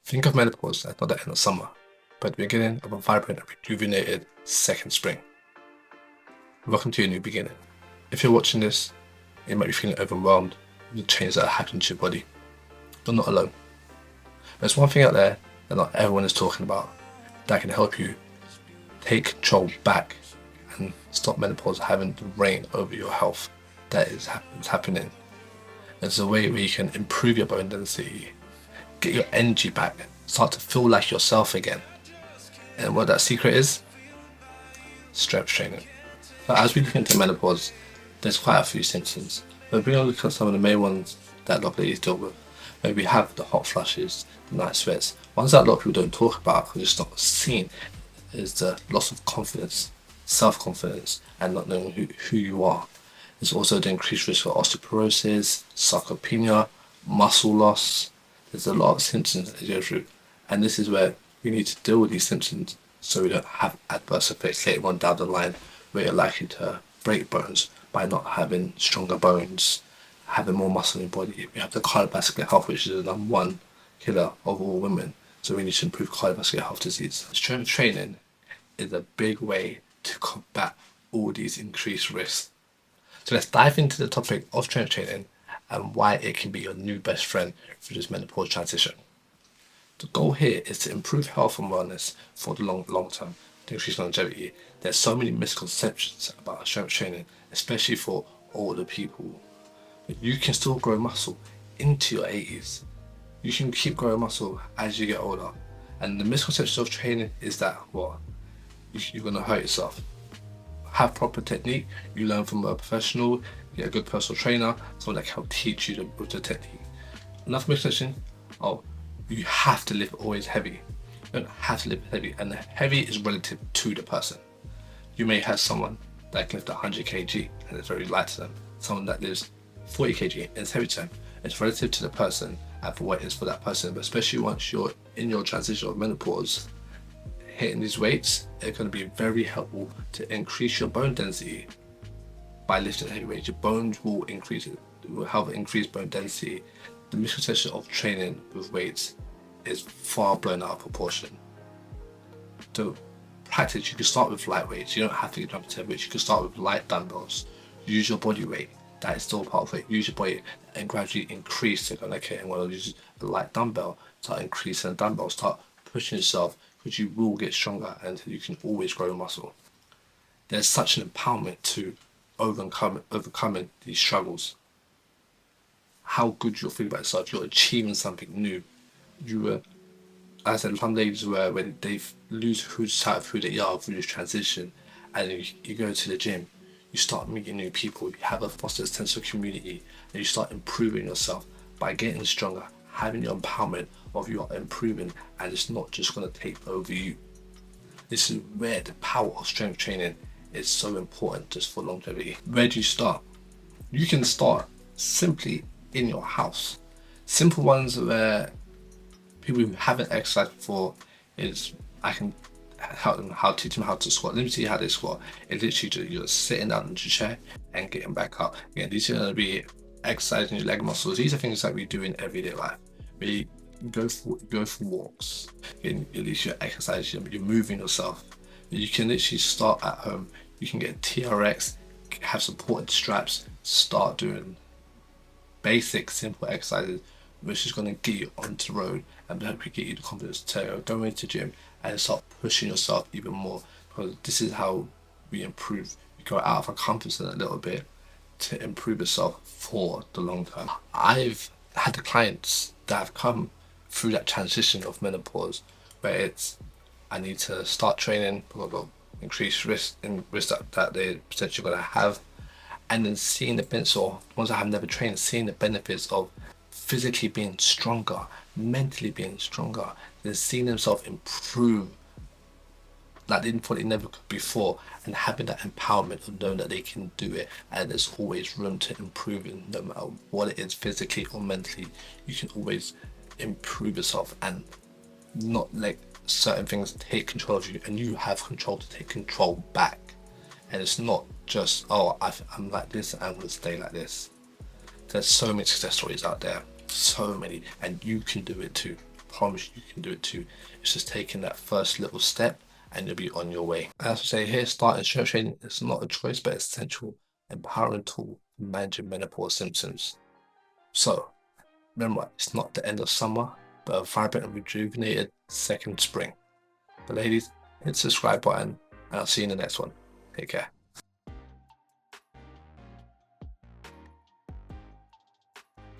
Think of menopause as not the end of summer, but the beginning of a vibrant and rejuvenated second spring. Welcome to your new beginning. If you're watching this, you might be feeling overwhelmed with the changes that are happening to your body. You're not alone. There's one thing out there that not everyone is talking about that can help you take control back and stop menopause having the reign over your health that is happening. There's a way where you can improve your bone density, get your energy back, start to feel like yourself again. And what that secret is? Strength training. But as we look into menopause, there's quite a few symptoms. But we're going to look at some of the main ones that a lot of ladies deal with. Maybe we have the hot flushes, the night sweats. Ones that a lot of people don't talk about because it's not seen is the loss of confidence, self-confidence, and not knowing who you are. There's also the increased risk of osteoporosis, sarcopenia, muscle loss. There's a lot of symptoms that you go through. And this is where we need to deal with these symptoms so we don't have adverse effects later on down the line where you're likely to break bones by not having stronger bones, having more muscle in your body. We have the cardiovascular health, which is the number one killer of all women. So we need to improve cardiovascular health disease. Strength training is a big way to combat all these increased risks. So let's dive into the topic of strength training and why it can be your new best friend through this menopause transition. The goal here is to improve health and wellness for the long term, to increase longevity. There's so many misconceptions about strength training, especially for older people. But you can still grow muscle into your 80s. You can keep growing muscle as you get older. And the misconception of training is that you're going to hurt yourself. Have proper technique. You learn from a professional, get a good personal trainer, someone that can help teach you the technique. Another misconception, you have to lift always heavy. You don't have to lift heavy, and the heavy is relative to the person. You may have someone that can lift 100 kg and it's very light to them. Someone that lifts 40 kg and it's heavy to them. It's relative to the person and for what it is for that person. But especially once you're in your transition of menopause, hitting these weights, it's going to be very helpful to increase your bone density by lifting heavy weights. Your bones will increase, it will help increase bone density. The misconception of training with weights is far blown out of proportion. To practice, you can start with light weights. You don't have to get up to heavy weights. You can start with light dumbbells. Use your body weight. That is still part of it. Use your body and gradually increase it. Okay, I'm going to use a light dumbbell. Start increasing the dumbbell. Start pushing yourself because you will get stronger and you can always grow muscle. There's such an empowerment to overcoming these struggles. How good you'll feel about yourself. You're achieving something new. I said, some ladies where when they lose sight of who they are through this transition, and you go to the gym, you start meeting new people, you have a fostered sense of community, and you start improving yourself by getting stronger, having your empowerment of you are improving, and it's not just going to take over you. This is where the power of strength training is so important just for longevity. Where do you start? You can start simply in your house. Simple ones where people who haven't exercised before is I can help them teach them how to squat. Let me see how they squat. It's literally you're sitting down in your chair and getting back up. Again, these are going to be exercising your leg muscles. These are things that we do in everyday life. We go for walks. At least you're exercising, you're moving yourself. You can literally start at home. You can get TRX, have supported straps, start doing basic simple exercises, which is going to get you onto the road and hopefully get you the confidence to go into the gym and start pushing yourself even more, because this is how we improve. You go out of our comfort zone a little bit to improve yourself for the long term. I've had the clients that have come through that transition of menopause where it's I need to start training because of increased risk that they're potentially going to have, and then seeing the benefits, or ones that have never trained, seeing the benefits of physically being stronger, mentally being stronger, then seeing themselves improve like they thought they never could before, and having that empowerment of knowing that they can do it and there's always room to improve in no matter what it is, physically or mentally. You can always improve yourself and not let certain things take control of you, and you have control to take control back. And it's not just I'm like this and I'm going to stay like this. There's so many success stories out there, so many, and you can do it too. promise you can do it too. It's just taking that first little step and you'll be on your way. As I say here, starting strength training is not a choice but essential empowering tool for managing menopause symptoms. So remember, it's not the end of summer, but a vibrant and rejuvenated second spring. But ladies, hit the subscribe button and I'll see you in the next one. Take care.